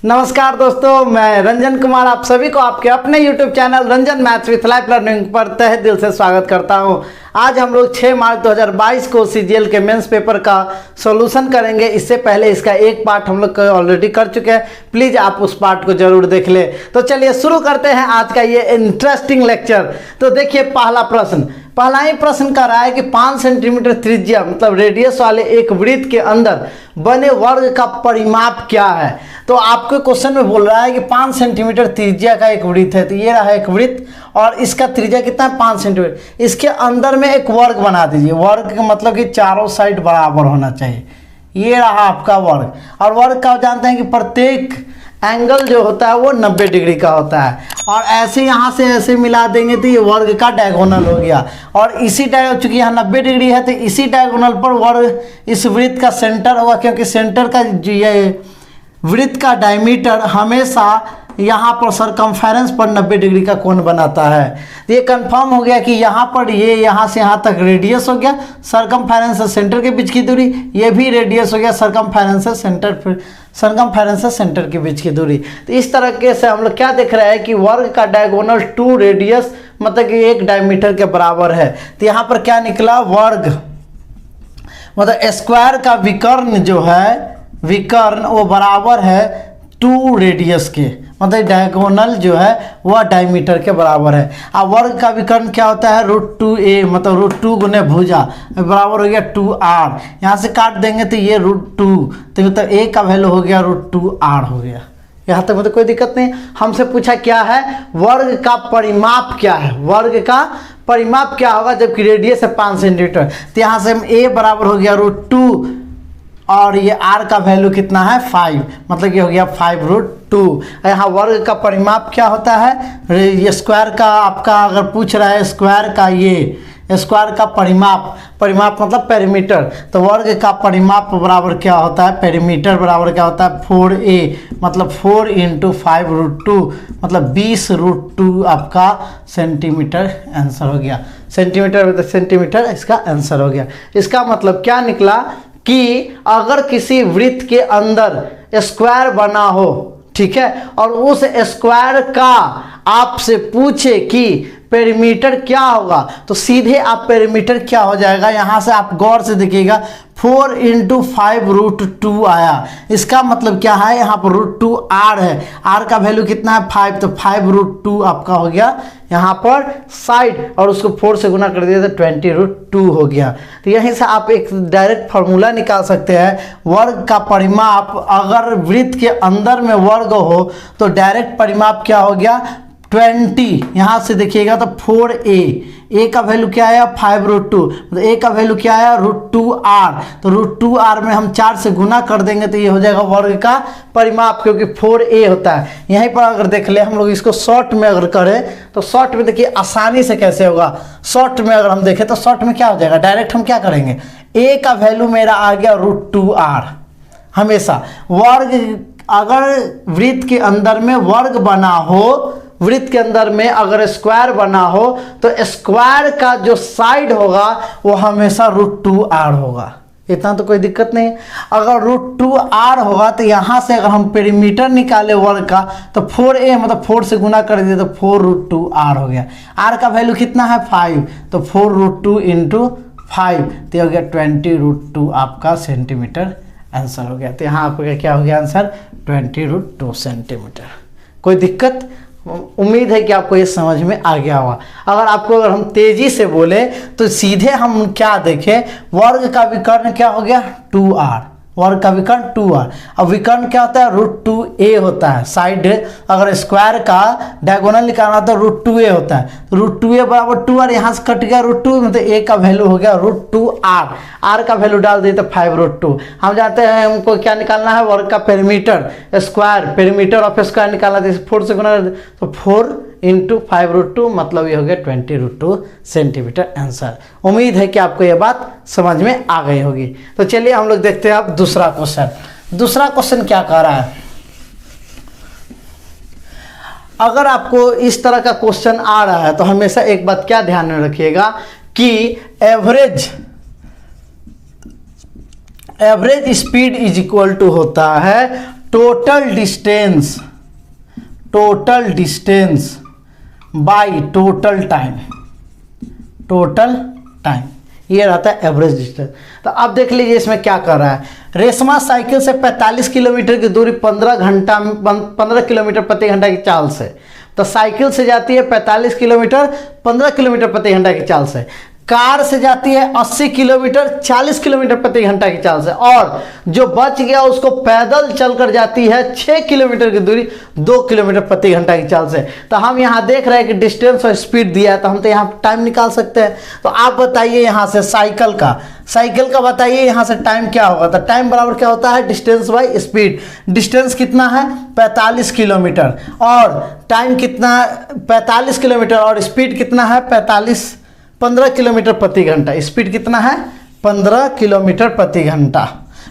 नमस्कार दोस्तों, मैं रंजन कुमार आप सभी को आपके अपने YouTube channel Ranjan maths with life learning पर तहे दिल से स्वागत करता हूं। आज हम लोग 6 मार्च 2022 को CGL के मेंस पेपर का सॉल्यूशन करेंगे। इससे पहले इसका एक पार्ट हम लोग ऑलरेडी कर चुके हैं, प्लीज़ आप उस पार्ट को जरूर देख ले। तो चलिए शुरू करते हैं आज का ये इंटरेस्टिंग लेक्चर। तो देखिए पहला ही प्रश्न कर रहा है कि 5 सेंटीमीटर त्रिज्या मतलब रेडियस वाले एक वृत्त के अंदर बने वर्ग का परिमाप क्या है। तो आपके क्वेश्चन में बोल रहा है कि 5 सेंटीमीटर त्रिज्या का एक वृत्त है। तो ये रहा एक वृत्त और इसका त्रिज्या कितना है 5 सेंटीमीटर। इसके अंदर में एक वर्ग बना दीजिए। वर्ग का मतलब कि चारों साइड बराबर होना चाहिए। ये रहा आपका वर्ग। और वर्ग का जानते हैं कि प्रत्येक एंगल जो होता है वो 90 डिग्री का होता है। और ऐसे यहाँ से ऐसे मिला देंगे तो ये वर्ग का डायगोनल हो गया। और इसी चूंकि यहाँ 90 डिग्री है तो इसी डायगोनल पर वर्ग इस वृत्त का सेंटर होगा, क्योंकि सेंटर का ये वृत्त का डायमीटर हमेशा यहाँ पर सरकमफेरेंस पर 90 डिग्री का कोण बनाता है। तो ये कंफर्म हो गया कि यहाँ पर ये यहाँ से यहाँ तक रेडियस हो गया, सरकमफेरेंस से सेंटर के बीच की दूरी, ये भी रेडियस हो गया सरकमफेरेंस से सेंटर के बीच की दूरी। तो इस तरह से हम लोग क्या देख रहे हैं कि वर्ग का डायगोनल 2 रेडियस मतलब कि 1 डायमीटर के बराबर है। तो यहाँ पर क्या निकला, वर्ग मतलब स्क्वायर का विकर्ण जो है विकर्ण वो बराबर है 2 रेडियस के, मतलब डायगोनल जो है वह डायमीटर के बराबर है। अब वर्ग का विकर्ण क्या होता है √2a मतलब √2 गुने भुजा बराबर हो गया 2r। यहाँ से काट देंगे तो ये √2 तो मतलब a का वैल्यू हो गया √2r हो गया। यहाँ तक मतलब कोई दिक्कत नहीं। हमसे पूछा क्या है वर्ग का परिमाप क्या है, वर्ग का परिमाप क्या होगा जबकि रेडियस है 5 सेंटीमीटर। तो यहाँ से हम a बराबर हो गया √2 और ये r का वैल्यू कितना है 5 मतलब ये हो गया 5√2। यहाँ वर्ग का परिमाप क्या होता है, ये स्क्वायर का आपका अगर पूछ रहा है स्क्वायर का ये स्क्वायर का परिमाप मतलब पेरीमीटर। तो वर्ग का परिमाप बराबर क्या होता है, पेरीमीटर बराबर क्या होता है 4a मतलब 4 × 5√2 मतलब 20√2 आपका सेंटीमीटर आंसर हो गया। सेंटीमीटर मतलब सेंटीमीटर इसका आंसर हो गया। इसका मतलब क्या निकला कि अगर किसी वृत्त के अंदर स्क्वायर बना हो, ठीक है, और उस स्क्वायर का आपसे पूछे कि पेरीमीटर क्या होगा तो सीधे आप पेरीमीटर क्या हो जाएगा, यहाँ से आप गौर से देखिएगा 4 × 5√2 आया। इसका मतलब क्या है, यहाँ पर √2r है, r का वैल्यू कितना है 5 तो 5√2 आपका हो गया यहाँ पर साइड और उसको 4 से गुना कर दिया तो 20√2 हो गया। तो यहीं से आप एक डायरेक्ट फार्मूला निकाल सकते हैं। वर्ग का परिमाप अगर वृत्त के अंदर में वर्ग हो तो डायरेक्ट परिमाप क्या हो गया 20। यहाँ से देखिएगा तो 4a का वैल्यू क्या आया 5√2 मतलब a का वैल्यू क्या आया √2r। तो √2r में हम 4 से गुना कर देंगे तो ये हो जाएगा वर्ग का परिमाप, क्योंकि 4a होता है। यहीं पर अगर देख ले हम लोग इसको शॉर्ट में अगर करें तो शॉर्ट में देखिए आसानी से कैसे होगा। शॉर्ट में अगर हम देखें तो शॉर्ट में क्या हो जाएगा, डायरेक्ट हम क्या करेंगे a का वैल्यू मेरा आ गया √2r। हमेशा वर्ग अगर वृत्त के अंदर में वर्ग बना हो, वृत्त के अंदर में अगर स्क्वायर बना हो तो स्क्वायर का जो साइड होगा वो हमेशा √2r होगा। इतना तो कोई दिक्कत नहीं। अगर √2r होगा तो यहाँ से अगर हम पेरीमीटर निकाले वर्ग का तो 4a मतलब 4 से गुना कर दिए तो 4√2r हो गया। r का वैल्यू कितना है 5 तो 4√2 × 5 तो हो गया 20√2 आपका सेंटीमीटर आंसर हो गया। तो यहाँ आपका क्या हो गया आंसर 20√2 सेंटीमीटर। कोई दिक्कत, उम्मीद है कि आपको ये समझ में आ गया होगा। अगर हम तेजी से बोले तो सीधे हम क्या देखें, वर्ग का विकर्ण क्या हो गया 2r, वर्ग का विकर्ण 2r। अब विकर्ण क्या होता है √2a होता है। साइड अगर स्क्वायर का डायगोनल निकालना तो √2a होता है। तो √2a बराबर 2r, यहाँ से कट गया √2 मतलब a का वैल्यू हो गया √2r। r का वैल्यू डाल दिए तो 5√2। हम जानते हैं हमको क्या निकालना है वर्ग का perimeter square, perimeter of square निकालना तो 4 से गुना तो 4 × 5√2 मतलब ये हो गया 20√2 सेंटीमीटर आंसर। उम्मीद है कि आपको ये बात समझ में आ गई होगी। तो चलिए हम लोग देखते हैं अब दूसरा क्वेश्चन। दूसरा क्वेश्चन क्या कह रहा है, अगर आपको इस तरह का क्वेश्चन आ रहा है तो हमेशा एक बात क्या ध्यान में रखिएगा कि average speed is equal to होता है total distance by total time, ये रहता है एवरेज डिस्टेंस। तो अब देख लीजिए इसमें क्या कर रहा है। रेशमा साइकिल से 45 किलोमीटर की दूरी 15 किलोमीटर प्रति घंटा की चाल से, तो साइकिल से जाती है 45 किलोमीटर 15 किलोमीटर प्रति घंटा की चाल से, कार से जाती है 80 किलोमीटर 40 किलोमीटर प्रति घंटा की चाल से, और जो बच गया उसको पैदल चलकर जाती है 6 किलोमीटर की दूरी 2 किलोमीटर प्रति घंटा की चाल से। तो हम यहाँ देख रहे हैं कि डिस्टेंस और स्पीड दिया है, तो हम तो यहाँ टाइम निकाल सकते हैं। तो आप बताइए यहाँ से साइकिल का बताइए यहाँ से टाइम क्या होगा। तो टाइम बराबर क्या होता है, डिस्टेंस बाई स्पीड। डिस्टेंस कितना है 45 किलोमीटर, और टाइम कितना 45 किलोमीटर, और स्पीड कितना है 15 किलोमीटर प्रति घंटा। स्पीड कितना है 15 किलोमीटर प्रति घंटा।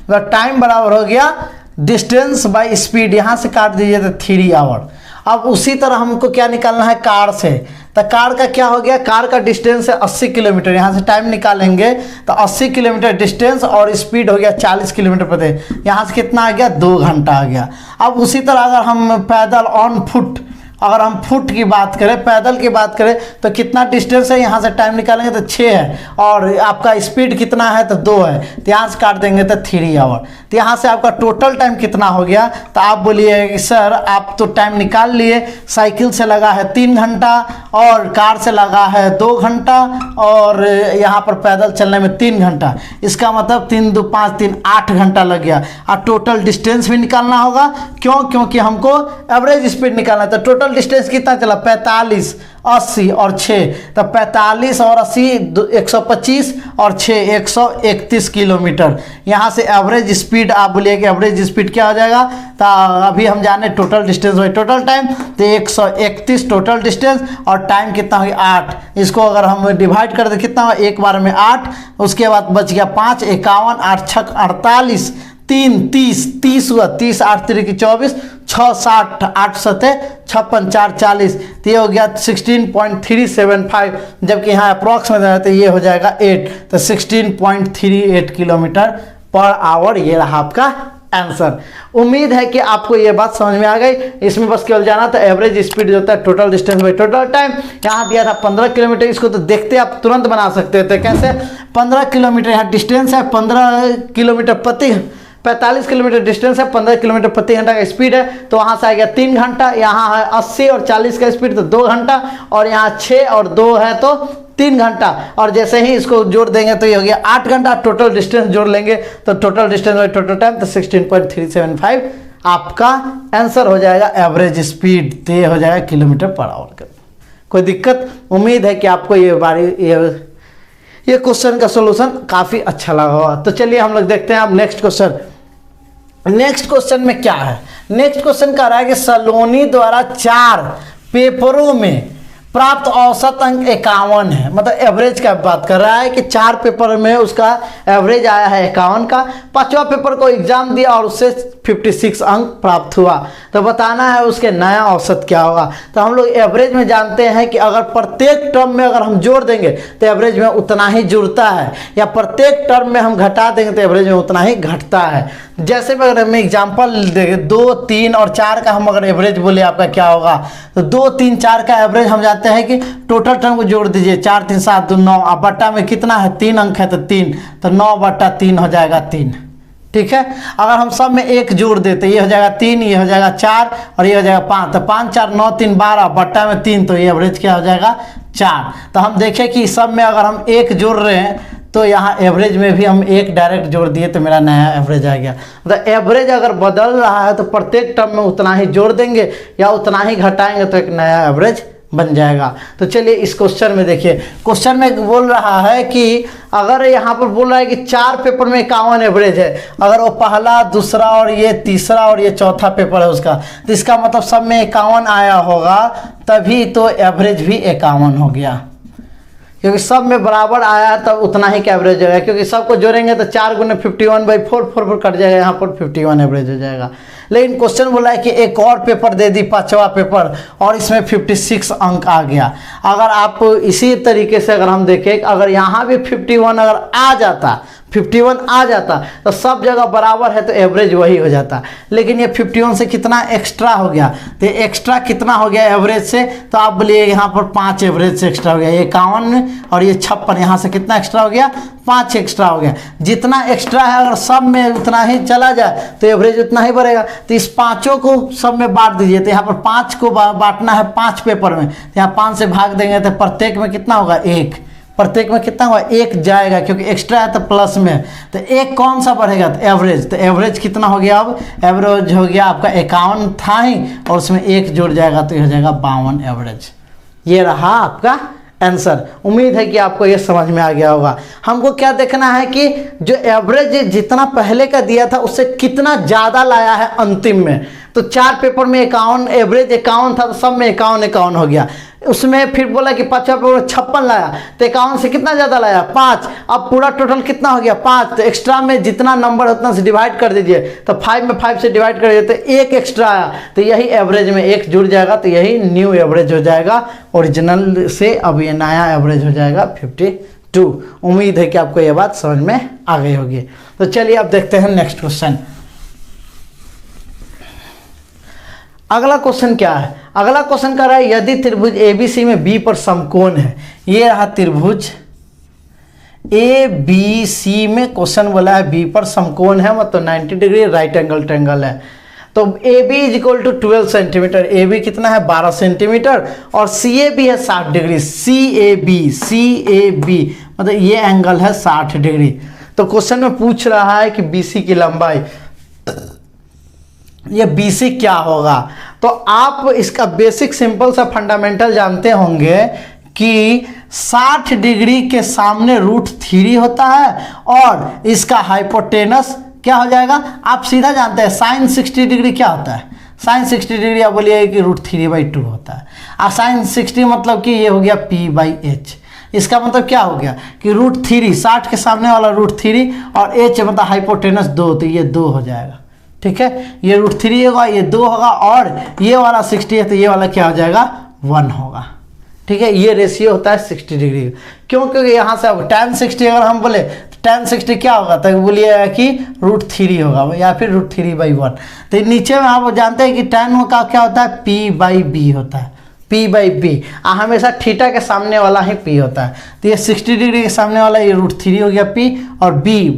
मतलब टाइम बराबर हो गया डिस्टेंस बाय स्पीड, यहाँ से काट दीजिए तो 3 आवर। अब उसी तरह हमको क्या निकालना है कार से, तो कार का क्या हो गया, कार का डिस्टेंस है 80 किलोमीटर, यहाँ से टाइम निकालेंगे तो 80 किलोमीटर डिस्टेंस और स्पीड हो गया 40 किलोमीटर प्रति, यहाँ से कितना आ गया 2 घंटा आ गया। अब उसी तरह अगर हम पैदल ऑन फुट, अगर हम फुट की बात करें, पैदल की बात करें, तो कितना डिस्टेंस है, यहाँ से टाइम निकालेंगे तो 6 है, और आपका स्पीड कितना है तो 2 है, तो यहाँ से काट देंगे तो 3 आवर। तो यहाँ से आपका टोटल टाइम कितना हो गया। तो आप बोलिए कि सर आप तो टाइम निकाल लिए, साइकिल से लगा है 3 घंटा और कार से लगा है 2 घंटा और यहाँ पर पैदल चलने में 3 घंटा, इसका मतलब 3 2 5 3 8 घंटा लग गया। और टोटल डिस्टेंस भी निकालना होगा, क्योंकि हमको एवरेज स्पीड निकालना है। तो टोटल डिस्टेंस कितना चला 45 80 और 6, तो 45 और 80 125 और 6 131 किलोमीटर। यहाँ से एवरेज स्पीड आप बोलिए कि एवरेज स्पीड क्या हो जाएगा। तो अभी हम जाने total distance by total time, तो 131 टोटल डिस्टेंस और टाइम कितना हुआ 8। इसको अगर हम डिवाइड कर दे कितना हुआ, एक बार में 8, उसके बाद बच गया 5 51 8 6 48 3 30 हुआ, 30 8 3 की 24 6 60 8 7 56 4 40, तो ये हो गया 16.375, जबकि यहाँ अप्रॉक्स में रहते ये हो जाएगा 8, तो 16.38 किलोमीटर पर आवर। ये रहा आपका आंसर। उम्मीद है कि आपको ये बात समझ में आ गई। इसमें बस केवल जाना था एवरेज स्पीड जो होता है total distance by total time, यहाँ दिया था 15 किलोमीटर। इसको तो देखते आप तुरंत बना सकते थे, कैसे 15 किलोमीटर यहाँ डिस्टेंस है, 15 किलोमीटर प्रति 45 किलोमीटर डिस्टेंस है, 15 किलोमीटर प्रति घंटा का स्पीड है, तो वहाँ से आ गया 3 घंटा। यहाँ है 80 और 40 का स्पीड तो 2 घंटा, और यहाँ 6 और 2 है तो 3 घंटा, और जैसे ही इसको जोड़ देंगे तो ये हो गया 8 घंटा। टोटल डिस्टेंस जोड़ लेंगे तो total distance by total time तो 16.375 आपका आंसर हो जाएगा एवरेज स्पीड, तो ये हो जाएगा किलोमीटर पर आवर का। कोई दिक्कत? उम्मीद है कि आपको ये क्वेश्चन का सोल्यूशन काफ़ी अच्छा लगा होगा। तो चलिए हम लोग देखते हैं अब नेक्स्ट क्वेश्चन। नेक्स्ट क्वेश्चन में क्या है, नेक्स्ट क्वेश्चन कह रहा है कि सलोनी द्वारा 4 पेपरों में प्राप्त औसत अंक 51 है। मतलब एवरेज का बात कर रहा है कि 4 पेपर में उसका एवरेज आया है 51 का। 5वां पेपर को एग्जाम दिया और उससे 56 अंक प्राप्त हुआ, तो बताना है उसके नया औसत क्या होगा। तो हम लोग एवरेज में जानते हैं कि अगर प्रत्येक टर्म में अगर हम जोड़ देंगे तो एवरेज में उतना ही जुड़ता है, या प्रत्येक टर्म में हम घटा देंगे तो एवरेज में उतना ही घटता है। जैसे अगर हम एग्जाम्पल देखें 2 3 और 4 का हम अगर एवरेज बोले आपका क्या होगा, तो 2 3 4 का एवरेज हम जानते हैं कि टोटल टर्म को जोड़ दीजिए 4 3 7 2 9, अब बट्टा में कितना है 3 अंक है तो 3, तो 9/3 हो जाएगा 3। ठीक है, अगर हम सब में 1 जोड़ देते ये हो जाएगा 3, ये हो जाएगा 4 और ये हो जाएगा 5, तो 5 4 9 3 12 बट्टा में 3, तो ये एवरेज क्या हो जाएगा 4। तो हम देखें कि सब में अगर हम 1 जोड़ रहे हैं तो यहाँ एवरेज में भी हम 1 डायरेक्ट जोड़ दिए तो मेरा नया एवरेज आ गया। मतलब एवरेज अगर बदल रहा है तो प्रत्येक टर्म में उतना ही जोड़ देंगे या उतना ही घटाएंगे तो एक नया एवरेज बन जाएगा। तो चलिए इस क्वेश्चन में देखिए, क्वेश्चन में बोल रहा है कि अगर यहाँ पर बोल रहा है कि 4 पेपर में 51 एवरेज है, अगर वो पहला दूसरा और ये तीसरा और ये चौथा पेपर है उसका, तो इसका मतलब सब में 51 आया होगा, तभी तो एवरेज भी 51 हो गया, क्योंकि सब में बराबर आया है तब उतना ही का एवरेज हो गया। क्योंकि सबको जोड़ेंगे तो 4 गुने 51/4 4 कट जाएगा, यहाँ पर 51 एवरेज हो जाएगा। लेकिन क्वेश्चन बोला है कि एक और पेपर दे दी 5वां पेपर और इसमें 56 अंक आ गया। अगर आप इसी तरीके से अगर हम देखें, अगर यहाँ भी 51 अगर आ जाता 51 आ जाता तो सब जगह बराबर है तो एवरेज वही हो जाता, लेकिन ये 51 से कितना एक्स्ट्रा हो गया, तो एक्स्ट्रा कितना हो गया एवरेज से, तो आप बोलिए यहाँ पर 5 एवरेज से एक्स्ट्रा हो गया, ये 51 और ये 56, यहाँ से कितना एक्स्ट्रा हो गया, 5 एक्स्ट्रा हो गया। जितना एक्स्ट्रा है अगर सब में उतना ही चला जाए तो एवरेज उतना ही बढ़ेगा। तो इस पाँचों को सब में बांट दीजिए, तो यहाँ पर 5 को बांटना है 5 पेपर में, तो यहाँ 5 से भाग देंगे तो प्रत्येक में कितना होगा 1, प्रत्येक में कितना हुआ 1 जाएगा, क्योंकि एक्स्ट्रा है तो प्लस में, तो 1 कौन सा बढ़ेगा, तो एवरेज, तो एवरेज कितना हो गया, अब एवरेज हो गया आपका 51 था ही और उसमें 1 जुड़ जाएगा तो ये हो जाएगा 52 एवरेज। ये रहा आपका आंसर। उम्मीद है कि आपको ये समझ में आ गया होगा। हमको क्या देखना है कि जो एवरेज जितना पहले का दिया था उससे कितना ज़्यादा लाया है अंतिम में। तो 4 पेपर में 51, एवरेज 51 था तो सब में 51 हो गया। उसमें फिर बोला कि 5 पेपर में 56 लाया तो 51 से कितना ज़्यादा लाया 5। अब पूरा टोटल कितना हो गया 5, तो एक्स्ट्रा में जितना नंबर उतना से डिवाइड कर दीजिए, तो 5 में 5 से डिवाइड कर दीजिए तो 1 एक्स्ट्रा आया, तो यही एवरेज में 1 जुड़ जाएगा, तो यही न्यू एवरेज हो जाएगा। ओरिजिनल से अब ये नया एवरेज हो जाएगा 52। उम्मीद है कि आपको ये बात समझ में आ गई होगी। तो चलिए अब देखते हैं नेक्स्ट क्वेश्चन। अगला क्वेश्चन क्या है, अगला क्वेश्चन कर रहा है यदि त्रिभुज ABC में B पर समकोण है। ये रहा त्रिभुज ABC में क्वेश्चन बोला है B पर समकोण है, मतलब 90 डिग्री राइट एंगल ट्रायंगल है। तो AB is equal to 12 centimetre, AB कितना है 12 सेंटीमीटर, और CAB है 60 डिग्री, CAB मतलब ये एंगल है 60 डिग्री। तो क्वेश्चन में पूछ रहा है कि BC की लंबाई, ये BC क्या होगा। तो आप इसका बेसिक सिंपल सा फंडामेंटल जानते होंगे कि 60 डिग्री के सामने √3 होता है और इसका हाइपोटेनस क्या हो जाएगा, आप सीधा जानते हैं साइन 60 डिग्री क्या होता है, साइन 60 डिग्री आप बोलिए कि √3/2 होता है। और साइन 60 मतलब कि ये हो गया P/H। इसका मतलब क्या हो गया कि √3, 60 के सामने वाला √3 और H मतलब हाइपोटेनस 2, तो ये 2 हो जाएगा। ठीक है, ये √3 होगा, ये 2 होगा, और ये वाला 60 है तो ये वाला क्या हो जाएगा 1 होगा। ठीक है, ये रेशियो होता है 60 डिग्री। क्यों, क्योंकि यहाँ से अब tan 60 अगर हम बोले तो tan 60 क्या होगा, तो बोलिएगा कि √3 होगा या फिर √3/1। तो नीचे में आप जानते हैं कि tan का क्या होता है P/B होता है, P/B। हमेशा थीटा के सामने वाला ही P होता है। तो ये 60 डिग्री के सामने वाला ये √3 हो गया P, और B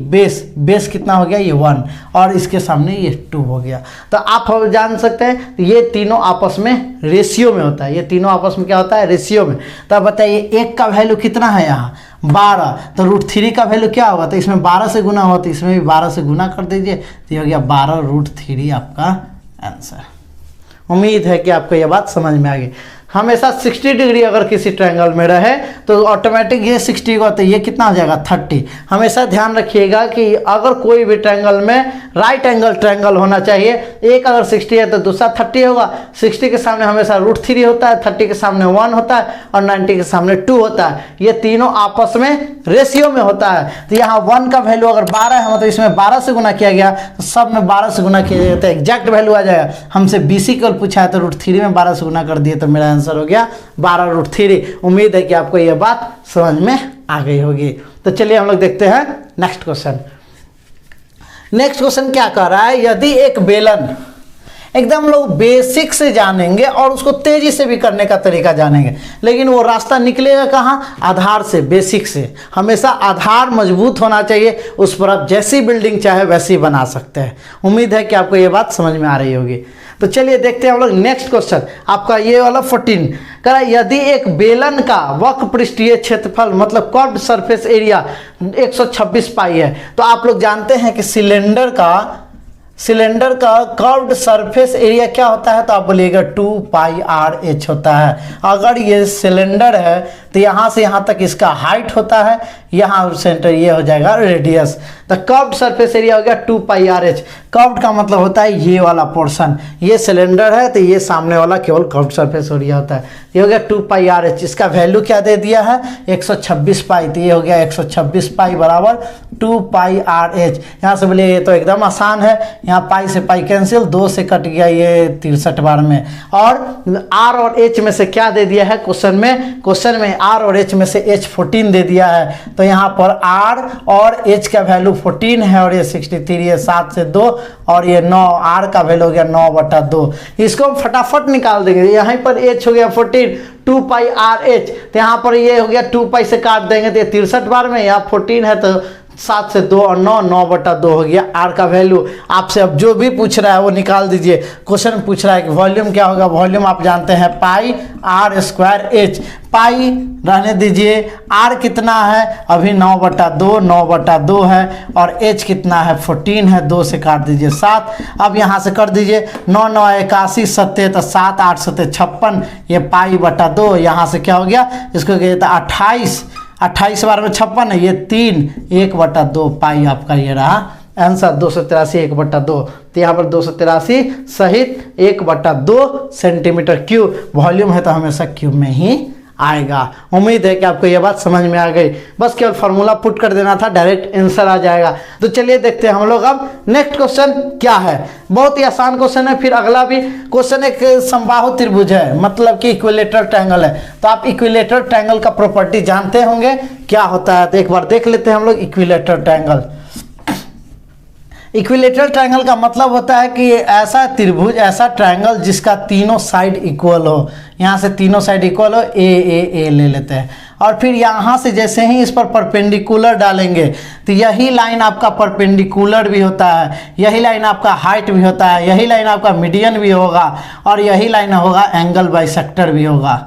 बेस कितना हो गया ये 1, और इसके सामने ये 2 हो गया। तो आप जान सकते हैं ये तीनों आपस में रेशियो में होता है, ये तीनों आपस में क्या होता है रेशियो में। तो अब बताइए 1 का वैल्यू कितना है यहाँ 12, तो √3 का वैल्यू क्या होगा, तो इसमें 12 से गुना हुआ तो इसमें भी 12 से गुना कर दीजिए, तो ये हो गया 12 √3 आपका आंसर। उम्मीद है कि आपको ये बात समझ में आ गई। हमेशा 60 डिग्री अगर किसी ट्रायंगल में रहे तो ऑटोमेटिक ये 60 होगा, तो ये कितना हो जाएगा 30। हमेशा ध्यान रखिएगा कि अगर कोई भी ट्रायंगल में राइट एंगल ट्रायंगल होना चाहिए, एक अगर 60 है तो दूसरा 30 होगा। 60 के सामने हमेशा √3 होता है, 30 के सामने 1 होता है, और 90 के सामने 2 होता है। ये तीनों आपस में रेशियो में होता है। तो यहाँ 1 का वैल्यू अगर 12 है, मतलब इसमें 12 से गुना किया गया, तो सब में 12 से गुना किया जाता है, एग्जैक्ट वैल्यू आ जाएगा। हमसे BC केवल पूछा है तो √3 में 12 से गुना कर दिए, तो मेरा आंसर हो गया 12 √3। उम्मीद है कि आपको यह बात समझ में आ गई होगी। तो चलिए हम लोग देखते हैं नेक्स्ट क्वेश्चन। नेक्स्ट क्वेश्चन क्या कह रहा है, यदि एक बेलन, एकदम लोग बेसिक से जानेंगे और उसको तेजी से भी करने का तरीका जानेंगे, लेकिन वो रास्ता निकलेगा कहाँ, आधार से, बेसिक से। हमेशा आधार मजबूत होना चाहिए, उस पर आप जैसी बिल्डिंग चाहे वैसी बना सकते हैं। उम्मीद है कि आपको ये बात समझ में आ रही होगी। तो चलिए देखते हैं हम लोग नेक्स्ट क्वेश्चन। आपका ये वाला 14 कह रहा है यदि एक बेलन का वक्र पृष्ठीय क्षेत्रफल मतलब कर्व्ड सरफेस एरिया 126 पाई है, तो आप लोग जानते हैं कि सिलेंडर का कर्व्ड सरफेस एरिया क्या होता है, तो आप बोलिएगा 2πRh होता है। अगर ये सिलेंडर है तो यहाँ से यहाँ तक इसका हाइट होता है, यहाँ सेंटर ये हो जाएगा रेडियस। तो कर्व्ड सरफेस एरिया हो गया 2πRh। कर्व्ड का मतलब होता है ये वाला पोर्शन, ये सिलेंडर है तो ये सामने वाला केवल कर्व्ड सरफेस एरिया होता है। ये हो गया 2πRh। इसका वैल्यू क्या दे दिया है 126 पाई, तो ये हो गया 126 पाई बराबर 2πRh। यहाँ से बोलिए ये तो एकदम आसान है, यहाँ पाई से पाई कैंसिल, 2 से कट गया ये 63 बार में। और R और H में से क्या दे दिया है क्वेश्चन में आर और एच में से एच 14 दे दिया है, तो यहाँ पर आर और एच का वैल्यू 14 है और ये 63 है, 7 से 2 और ये 9, आर का वैल्यू हो गया 9/2। इसको हम फटाफट निकाल देंगे। यहाँ पर एच हो गया 14, 2 पाई आर एच, तो यहाँ पर ये हो गया 2 पाई से काट देंगे तो ये 63 बार में, यहाँ 14 है तो 7 से 2 और 9, 9/2 हो गया आर का वैल्यू। आपसे अब जो भी पूछ रहा है वो निकाल दीजिए। क्वेश्चन पूछ रहा है कि वॉल्यूम क्या होगा, वॉल्यूम आप जानते हैं पाई आर स्क्वायर एच। पाई रहने दीजिए, आर कितना है अभी 9/2, 9/2 है और एच कितना है 14 है, 2 से काट दीजिए 7। अब यहाँ से कर दीजिए 9 9 81 7 तो 7 8 7 56, ये पाई/2। यहाँ से क्या हो गया, इसको कहते हैं 28 बार में 56 है, ये 3, 1/2 पाई आपका ये रहा आंसर 283 1/2। तो यहाँ पर 283 सहित 1/2 सेंटीमीटर क्यूब वॉल्यूम है, तो हमेशा क्यूब में ही आएगा। उम्मीद है कि आपको यह बात समझ में आ गई। बस केवल फार्मूला पुट कर देना था, डायरेक्ट आंसर आ जाएगा। तो चलिए देखते हैं हम लोग अब नेक्स्ट क्वेश्चन क्या है। बहुत ही आसान क्वेश्चन है। फिर अगला भी क्वेश्चन एक समबाहु त्रिभुज है, मतलब कि इक्विलेटरल ट्रायंगल है। तो आप इक्विलेटरल ट्रायंगल का प्रॉपर्टी जानते होंगे क्या होता है, तो एक बार देख लेते हैं हम लोग इक्विलेटरल ट्रायंगल। इक्विलेटरल ट्रायंगल का मतलब होता है कि ऐसा त्रिभुज, ऐसा ट्रायंगल जिसका तीनों साइड इक्वल हो। यहाँ से तीनों साइड इक्वल हो, ए ले लेते हैं और फिर यहाँ से जैसे ही इस पर परपेंडिकुलर डालेंगे तो यही लाइन आपका परपेंडिकुलर भी होता है, यही लाइन आपका हाइट भी होता है, यही लाइन आपका मीडियन भी होगा और यही लाइन होगा एंगल बाइसेक्टर भी होगा,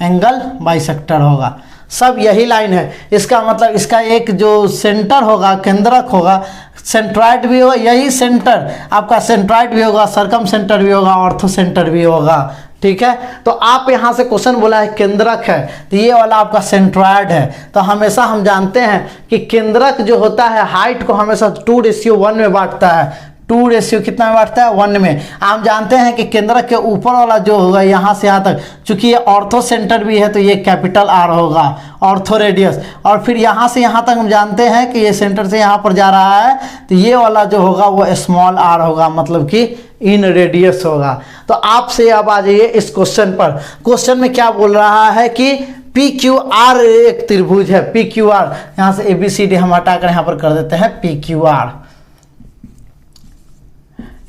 एंगल बाइसेक्टर होगा। सब यही लाइन है। इसका मतलब इसका एक जो सेंटर होगा, केंद्रक होगा, सेंट्रॉइड भी होगा, यही सेंटर आपका सेंट्रॉइड भी होगा, सरकम सेंटर भी होगा, ऑर्थो सेंटर भी होगा। ठीक है, तो आप यहाँ से क्वेश्चन बोला है केंद्रक है, तो ये वाला आपका सेंट्रॉइड है। तो हमेशा हम जानते हैं कि केंद्रक जो होता है हाइट को हमेशा 2:1 में बांटता है। 2 कितना में बांटता है 1 में। आप जानते हैं कि केंद्रक के ऊपर वाला जो होगा यहाँ से यहाँ तक, चूंकि ये ऑर्थो सेंटर भी है तो ये कैपिटल आर होगा, ऑर्थो रेडियस। और फिर यहाँ से यहाँ तक हम जानते हैं कि ये सेंटर से यहाँ पर जा रहा है तो ये वाला जो होगा वो स्मॉल आर होगा, मतलब कि इन रेडियस होगा। तो आपसे अब आ जाइए इस क्वेश्चन पर। क्वेश्चन में क्या बोल रहा है कि पी क्यू आर एक त्रिभुज है, पी क्यू आर। यहाँ से ABCD हम हटाकर यहाँ पर कर देते हैं पी क्यू आर।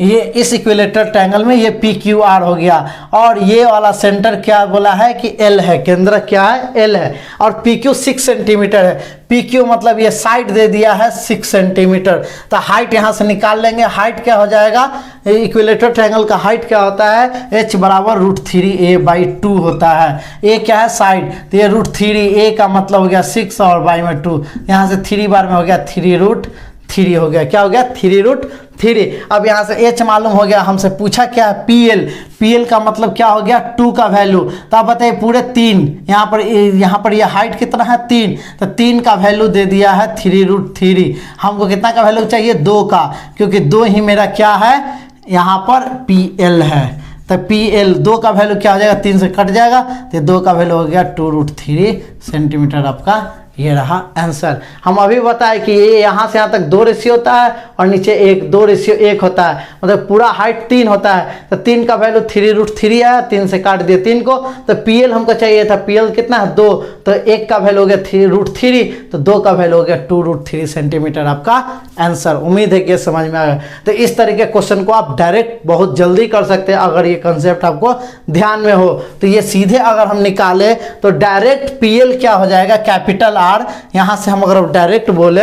ये इस इक्विलेटरल ट्रायंगल में ये पी क्यू आर हो गया और ये वाला सेंटर क्या बोला है कि एल है, केंद्र क्या है एल है और पी क्यू 6 सेंटीमीटर है। पी क्यू मतलब ये साइड दे दिया है 6 सेंटीमीटर। तो हाइट यहाँ से निकाल लेंगे। हाइट क्या हो जाएगा, इक्विलेटरल ट्रायंगल का हाइट क्या होता है, h बराबर √3a/2 होता है। a क्या है साइड, तो ये √3, a का मतलब हो गया 6 और y में 2, यहाँ से 3 बार में हो गया 3√3 हो गया। क्या हो गया 3√3। अब यहाँ से h मालूम हो गया, हमसे पूछा क्या है PL का मतलब क्या हो गया 2 का वैल्यू। तो आप बताइए पूरे 3, यहाँ पर ये हाइट कितना है 3, तो 3 का वैल्यू दे दिया है 3√3। हमको कितना का वैल्यू चाहिए 2 का, क्योंकि 2 ही मेरा क्या है यहाँ पर PL है। तो PL 2 का वैल्यू क्या हो जाएगा, 3 से कट जाएगा तो 2 का वैल्यू हो गया 2√3 सेंटीमीटर। आपका ये रहा आंसर। हम अभी बताए कि ये यहाँ से यहाँ तक 2 रेशियो होता है और नीचे 2:1 होता है, मतलब पूरा हाइट 3 होता है। तो 3 का वैल्यू 3√3 आया, 3 से काट दिए 3 को। तो PL हमको चाहिए था, PL कितना है 2, तो 1 का वैल्यू हो गया 3√3, तो 2 का वैल्यू हो गया 2√3 सेंटीमीटर। आपका आंसर। उम्मीद है कि समझ में आया। तो इस तरीके क्वेश्चन को आप डायरेक्ट बहुत जल्दी कर सकते हैं अगर ये कंसेप्ट आपको ध्यान में हो। तो ये सीधे अगर हम निकाले तो डायरेक्ट PL क्या हो जाएगा कैपिटल आर। यहां से हम अगर डायरेक्ट बोले,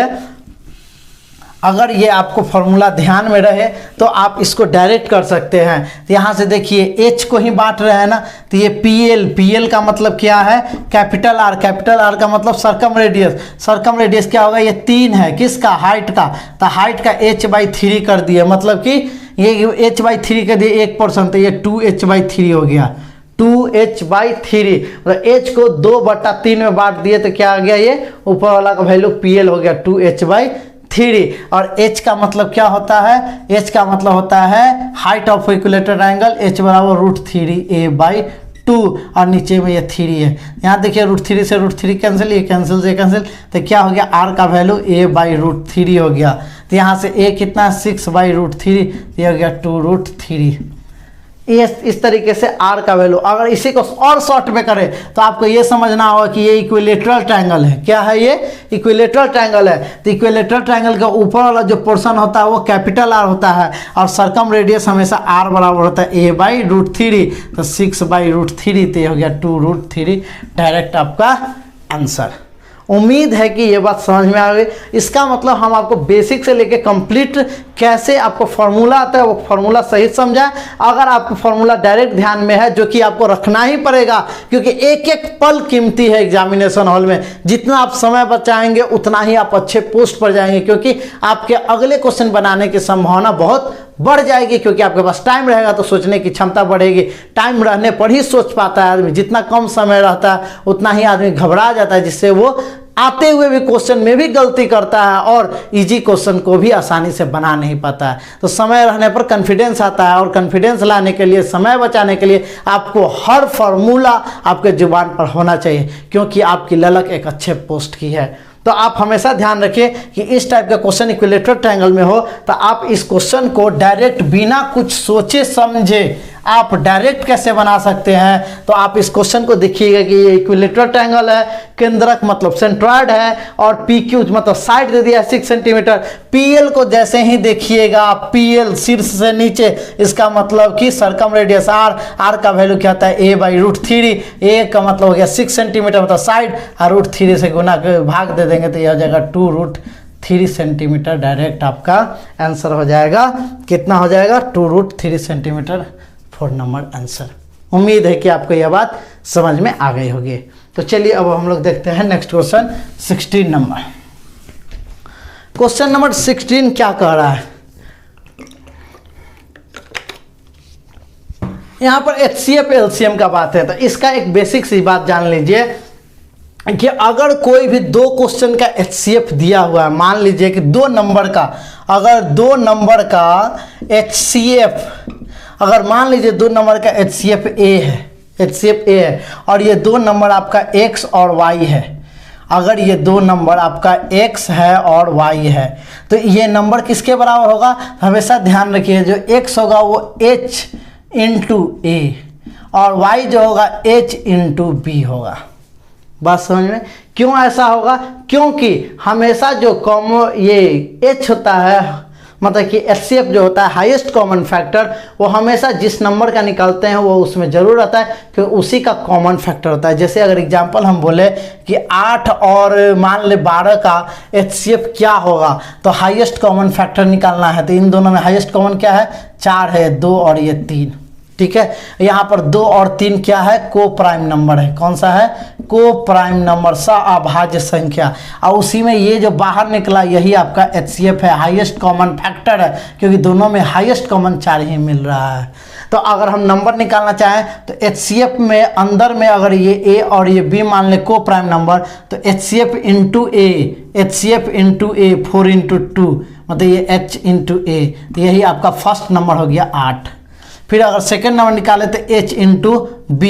अगर ये आपको फॉर्मूला ध्यान में रहे तो आप इसको डायरेक्ट कर सकते हैं। तो यहाँ से देखिए H को ही बांट रहे हैं ना, तो ये PL का मतलब क्या है कैपिटल R का मतलब सरकम रेडियस क्या होगा, ये 3 है किसका मतलब हाइट का। तो हाइट का h/3 कर दिए, मतलब कि ये h/3 कर दिए 1%, तो ये 2h/3 हो गया, 2h/3। मतलब h को 2/3 में बांट दिए तो क्या आ गया, ये ऊपर वाला का वैल्यू PL हो गया 2h/3। और h का मतलब क्या होता है, h का मतलब होता है height of equilateral triangle, h बराबर √3a/2 और नीचे में ये 3 है। यहाँ देखिए √3 से √3 कैंसिल, ये कैंसिल से कैंसिल, तो क्या हो गया r का वैल्यू a/√3 हो गया। तो यहाँ से a कितना 6/√3, ये हो गया 2√3। इस तरीके से आर का वैल्यू, अगर इसी को और शॉर्ट में करें तो आपको ये समझना होगा कि ये इक्विलेटरल ट्रायंगल है। क्या है ये? इक्विलेटरल ट्रायंगल है। तो इक्विलेटरल ट्रायंगल का ऊपर वाला जो पोर्शन होता है वो कैपिटल आर होता है और सर्कम रेडियस हमेशा आर बराबर होता है a/√3। तो 6/√3, तो ये हो गया 2√3 डायरेक्ट आपका आंसर। उम्मीद है कि ये बात समझ में आ गई। इसका मतलब हम आपको बेसिक से लेके कंप्लीट कैसे आपको फार्मूला आता है वो फार्मूला सही समझा। अगर आपको फार्मूला डायरेक्ट ध्यान में है, जो कि आपको रखना ही पड़ेगा क्योंकि एक एक पल कीमती है एग्जामिनेशन हॉल में। जितना आप समय बचाएंगे उतना ही आप अच्छे पोस्ट पर जाएंगे, क्योंकि आपके अगले क्वेश्चन बनाने की संभावना बहुत बढ़ जाएगी, क्योंकि आपके पास टाइम रहेगा तो सोचने की क्षमता बढ़ेगी। टाइम रहने पर ही सोच पाता है आदमी। जितना कम समय रहता है उतना ही आदमी घबरा जाता है, जिससे वो आते हुए भी क्वेश्चन में भी गलती करता है और इजी क्वेश्चन को भी आसानी से बना नहीं पाता है। तो समय रहने पर कॉन्फिडेंस आता है, और कॉन्फिडेंस लाने के लिए, समय बचाने के लिए आपको हर फार्मूला आपके जुबान पर होना चाहिए, क्योंकि आपकी ललक एक अच्छे पोस्ट की है। तो आप हमेशा ध्यान रखिए कि इस टाइप का क्वेश्चन इक्विलेटरल ट्रायंगल में हो तो आप इस क्वेश्चन को डायरेक्ट बिना कुछ सोचे समझे आप डायरेक्ट कैसे बना सकते हैं। तो आप इस क्वेश्चन को देखिएगा कि ये इक्विलेटरल ट्रायंगल है, केंद्रक मतलब सेंट्रॉयड है, और पी क्यू मतलब साइड दे दिया 6 सेंटीमीटर। पीएल को जैसे ही देखिएगा, पीएल शीर्ष से नीचे, इसका मतलब कि सर्कम रेडियस आर, आर का वैल्यू क्या आता है a/√3। ए का मतलब हो गया 6 सेंटीमीटर मतलब साइड, और √3 से गुना भाग दे देंगे तो यह हो जाएगा 2√3 सेंटीमीटर। डायरेक्ट आपका आंसर हो जाएगा, कितना हो जाएगा 2√3 सेंटीमीटर। 4 number answer. उम्मीद है कि आपको यह बात समझ में आ गई होगी। तो चलिए अब हम लोग देखते हैं next question 16 number. Question number 16 क्या कह रहा है? यहां पर HCF LCM का बात है। तो इसका एक बेसिक सी बात जान लीजिए कि अगर कोई भी दो क्वेश्चन का HCF दिया हुआ है, मान लीजिए कि 2 नंबर का, अगर 2 नंबर का HCF, अगर मान लीजिए 2 नंबर का HCF A है, और ये 2 नंबर आपका X और Y है। अगर ये 2 नंबर आपका X है और Y है तो ये नंबर किसके बराबर होगा? हमेशा ध्यान रखिए, जो X होगा वो H इंटू A और Y जो होगा H इंटू B होगा। बात समझ में? क्यों ऐसा होगा? क्योंकि हमेशा जो ये H होता है, मतलब कि HCF जो होता है हाईएस्ट कॉमन फैक्टर, वो हमेशा जिस नंबर का निकालते हैं वो उसमें जरूर आता है, क्योंकि उसी का कॉमन फैक्टर होता है। जैसे अगर एग्जांपल हम बोले कि 8 और मान ले 12 का HCF क्या होगा, तो हाईएस्ट कॉमन फैक्टर निकालना है। तो इन दोनों में हाईएस्ट कॉमन क्या है? 4 है, 2 और ये 3। ठीक है, यहाँ पर 2 और 3 क्या है? को प्राइम नंबर है। कौन सा है? को प्राइम नंबर, अभाज्य संख्या। और उसी में ये जो बाहर निकला यही आपका HCF है, हाईएस्ट कॉमन फैक्टर है, क्योंकि दोनों में हाईएस्ट कॉमन 4 ही मिल रहा है। तो अगर हम नंबर निकालना चाहें तो HCF में अंदर में अगर ये A और ये B मान ले को प्राइम नंबर, तो HCF into A, HCF into A 4 into 2 मतलब ये H इंटू A, तो यही आपका फर्स्ट नंबर हो गया 8। फिर अगर सेकेंड नंबर निकाले तो H इंटू B,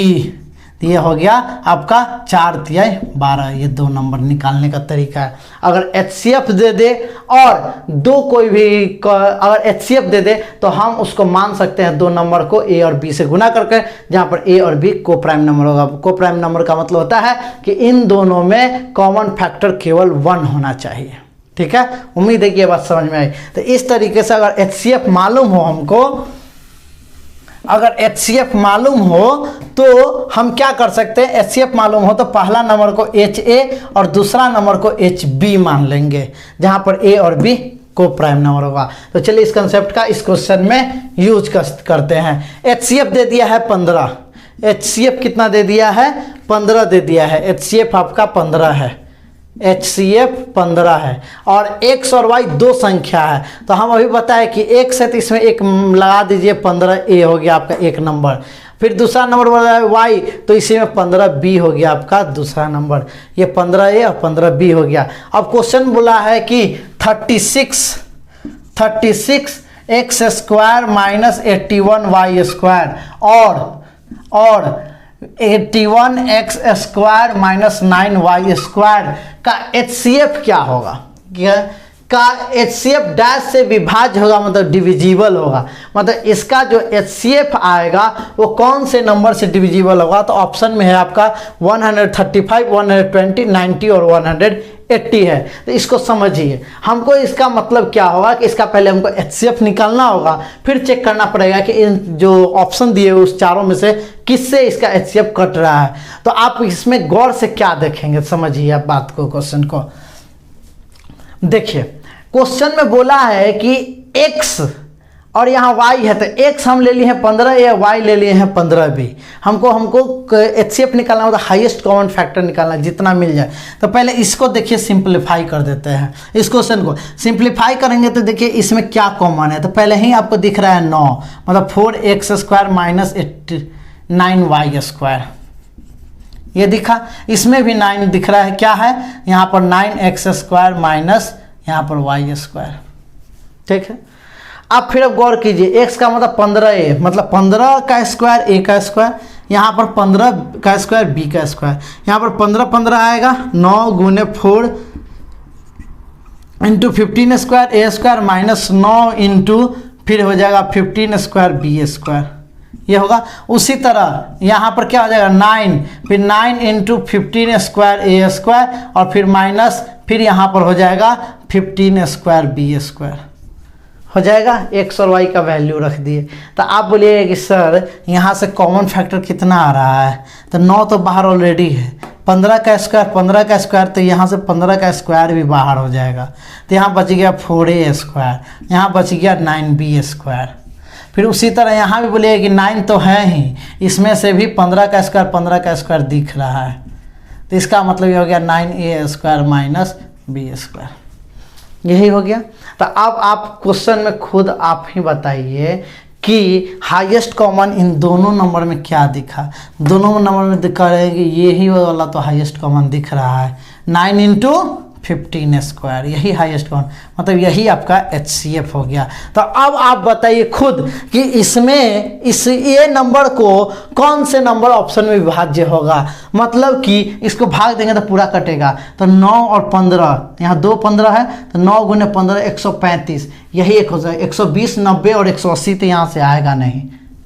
ये हो गया आपका 4 तिहाई 12। ये 2 नंबर निकालने का तरीका है। अगर HCF दे दे और दो कोई भी अगर HCF दे दे तो हम उसको मान सकते हैं 2 नंबर को A और B से गुना करके, जहाँ पर A और B को प्राइम नंबर होगा। को प्राइम नंबर का मतलब होता है कि इन दोनों में कॉमन फैक्टर केवल 1 होना चाहिए। ठीक है, उम्मीद है कि ये बात समझ में आई। तो इस तरीके से अगर HCF मालूम हो हमको, अगर HCF मालूम हो तो हम क्या कर सकते हैं? HCF मालूम हो तो पहला नंबर को HA और दूसरा नंबर को HB मान लेंगे, जहां पर A और B को प्राइम नंबर होगा। तो चलिए इस कंसेप्ट का इस क्वेश्चन में यूज करते हैं। HCF दे दिया है 15, HCF कितना दे दिया है? 15 दे दिया है। HCF आपका 15 है, HCF 15 है, और X और Y 2 संख्या है। तो हम अभी बताए कि X है तो इसमें एक लगा दीजिए, 15A हो गया आपका एक नंबर। फिर दूसरा नंबर बोला है Y, तो इसी में 15B हो गया आपका दूसरा नंबर। ये 15A और 15B हो गया। अब क्वेश्चन बोला है कि 36 x square minus 81 y square और 81x square minus 9y square का HCF क्या होगा? का HCF डैश से विभाज्य होगा, मतलब डिविजिबल होगा। मतलब इसका जो HCF आएगा वो कौन से नंबर से डिविजिबल होगा, तो ऑप्शन में है आपका 135, 120, 90 और 180 है। तो इसको समझिए, हमको इसका मतलब क्या होगा कि इसका पहले हमको HCF निकालना होगा, फिर चेक करना पड़ेगा कि इन जो ऑप्शन दिए उस चारों में से किससे इसका HCF कट रहा है। तो आप इसमें गौर से क्या देखेंगे, समझिए आप बात को, क्वेश्चन को देखिए। क्वेश्चन में बोला है कि x और यहाँ y है, तो x हम ले लिए हैं 15 या y ले लिए हैं 15 भी। हमको HCF निकालना होता है, हाईएस्ट कॉमन फैक्टर निकालना, जितना मिल जाए। तो पहले इसको देखिए सिंप्लीफाई कर देते हैं। इस क्वेश्चन को सिंप्लीफाई करेंगे तो देखिए इसमें क्या कॉमन है। तो पहले ही आपको दिख रहा है 9, मतलब 4x² माइनस 9y², ये दिखा। इसमें भी 9 दिख रहा है, क्या है यहाँ पर 9x² माइनस यहाँ पर y², ठीक है। अब फिर अब गौर कीजिए, x का मतलब 15a, मतलब 15 का स्क्वायर a का स्क्वायर, यहाँ पर 15 का स्क्वायर b का स्क्वायर, यहाँ पर 15 15 आएगा, 9 गुने 4 इंटू 15² a² माइनस 9 इंटू फिर हो जाएगा 15² b², ये होगा। उसी तरह यहाँ पर क्या हो जाएगा 9, फिर 9 इंटू 15² a² और फिर माइनस, फिर यहाँ पर हो जाएगा 15² b² हो जाएगा। x और y का वैल्यू रख दिए। तो आप बोलिए कि सर यहाँ से कॉमन फैक्टर कितना आ रहा है, तो 9 तो बाहर ऑलरेडी है, 15 का स्क्वायर, तो यहाँ से 15 का स्क्वायर भी बाहर हो जाएगा। तो यहाँ बच गया 4a², यहाँ बच गया 9b²। फिर उसी तरह यहाँ भी बोलिए कि 9 तो है ही, इसमें से भी 15 का स्क्वायर दिख रहा है, तो इसका मतलब ये हो गया 9a² माइनस b², यही हो गया। तो अब आप क्वेश्चन में खुद आप ही बताइए कि हाईएस्ट कॉमन इन दोनों नंबर में क्या दिखा। दोनों नंबर में दिखा रहे कि यही वाला तो हाईएस्ट कॉमन दिख रहा है, 9 इंटू 15², यही हाईएस्ट कॉमन, मतलब यही आपका HCF हो गया। तो अब आप बताइए खुद कि इसमें ये नंबर को कौन से नंबर ऑप्शन में विभाज्य होगा। मतलब कि इसको भाग देंगे तो पूरा कटेगा, तो 9 और 15, यहाँ 2 15 है, तो 9 गुने 15 135, यही एक हो जाएगा। 120, 90 और 180 तो यहाँ से आएगा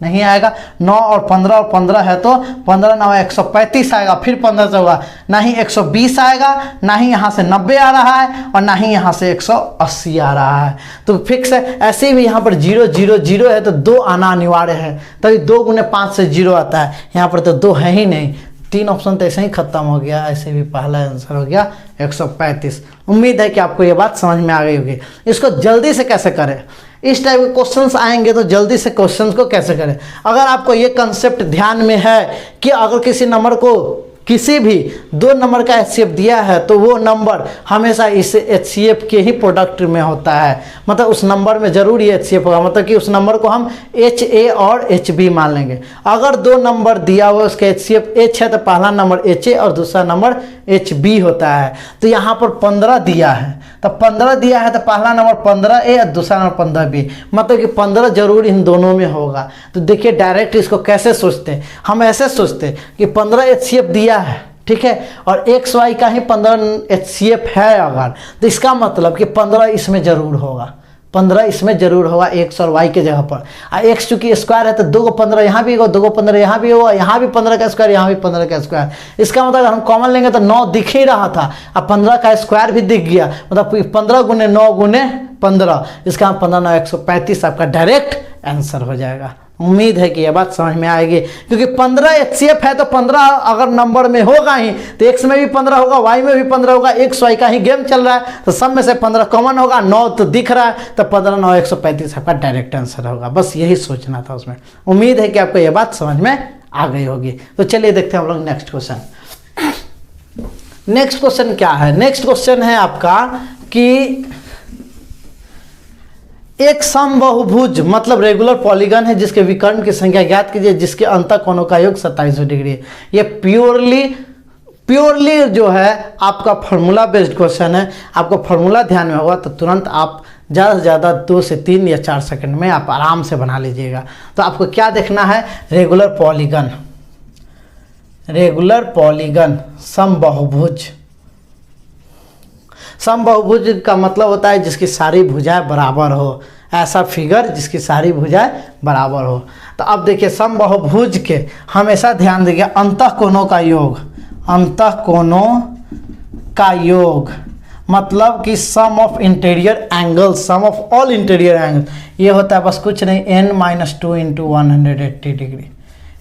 नहीं आएगा। 9 और 15 है, तो 15 9 135 आएगा, फिर 15 से होगा, ना ही 120 आएगा, ना ही यहाँ से 90 आ रहा है और ना ही यहाँ से 180 आ रहा है। तो फिक्स है। ऐसे भी यहाँ पर 0 0 0 है, तो 2 आना अनिवार्य है, तभी 2 गुने 5 से 0 आता है। यहाँ पर तो 2 है ही नहीं, 3 ऑप्शन तो ऐसे ही खत्म हो गया। ऐसे भी पहला आंसर हो गया 135। उम्मीद है कि आपको ये बात समझ में आ गई होगी। इसको जल्दी से कैसे करें, इस टाइप के क्वेश्चंस आएंगे तो जल्दी से क्वेश्चंस को कैसे करें। अगर आपको ये कंसेप्ट ध्यान में है कि अगर किसी नंबर को किसी भी 2 नंबर का HCF दिया है तो वो नंबर हमेशा इस HCF के ही प्रोडक्ट में होता है, मतलब उस नंबर में जरूर ये HCF होगा, मतलब कि उस नंबर को हम HA और HB मान लेंगे। अगर 2 नंबर दिया हुआ उसका HCF H है तो पहला नंबर HA और दूसरा नंबर HB होता है। तो यहाँ पर 15 दिया है, तो 15 दिया है तो पहला नंबर 15A और दूसरा नंबर 15B, मतलब कि 15 जरूर इन दोनों में होगा। तो देखिए डायरेक्ट इसको कैसे सोचते हैं, हम ऐसे सोचते हैं कि 15 HCF दिया है, ठीक है, और XY का ही 15 HCF है अगर, तो इसका मतलब कि 15 इसमें जरूर होगा, 15 इसमें जरूर होगा X और Y के जगह पर। X चूंकि स्क्वायर है तो 2 को 15 यहाँ भी होगा, 2 को 15 यहाँ भी होगा, यहाँ भी 15 का स्क्वायर, यहाँ भी 15 का स्क्वायर। इसका मतलब अगर हम कॉमन लेंगे तो 9 दिख ही रहा था, अब 15 का स्क्वायर भी दिख गया, मतलब 15 गुने 9 गुने 15, इसका 15 9 135 आपका डायरेक्ट आंसर हो जाएगा। उम्मीद है कि यह बात समझ में आएगी, क्योंकि 15 HCF है तो 15 अगर नंबर में होगा ही तो X में भी 15 होगा, Y में भी 15 होगा, XY का ही गेम चल रहा है, तो सब में से 15 कॉमन होगा, 9 तो दिख रहा है, तो 15 9 135 आपका डायरेक्ट आंसर होगा। बस यही सोचना था उसमें। उम्मीद है कि आपको यह बात समझ में आ गई होगी। तो चलिए देखते हैं हम लोग नेक्स्ट क्वेश्चन। नेक्स्ट क्वेश्चन क्या है, नेक्स्ट क्वेश्चन है आपका कि एक समबहुभुज मतलब रेगुलर पॉलीगन है जिसके विकर्ण की संख्या ज्ञात कीजिए जिसके अंतःकोणों का योग 27 डिग्री है। ये प्योरली जो है आपका फॉर्मूला बेस्ड क्वेश्चन है। आपको फॉर्मूला ध्यान में होगा तो तुरंत आप ज़्यादा से ज़्यादा 2 से 3 या 4 सेकंड में आप आराम से बना लीजिएगा। तो आपको क्या देखना है, रेगुलर पॉलीगन समबहुभुज। समबाहुभुज का मतलब होता है जिसकी सारी भुजाएं बराबर हो, ऐसा फिगर जिसकी सारी भुजाएं बराबर हो। तो अब देखिए समबाहुभुज के हमेशा ध्यान देंगे अंतःकोणों का योग, अंतःकोणों का योग मतलब कि sum of interior angle, sum of all interior angle, ये होता है बस कुछ नहीं n-2 into 180 degree,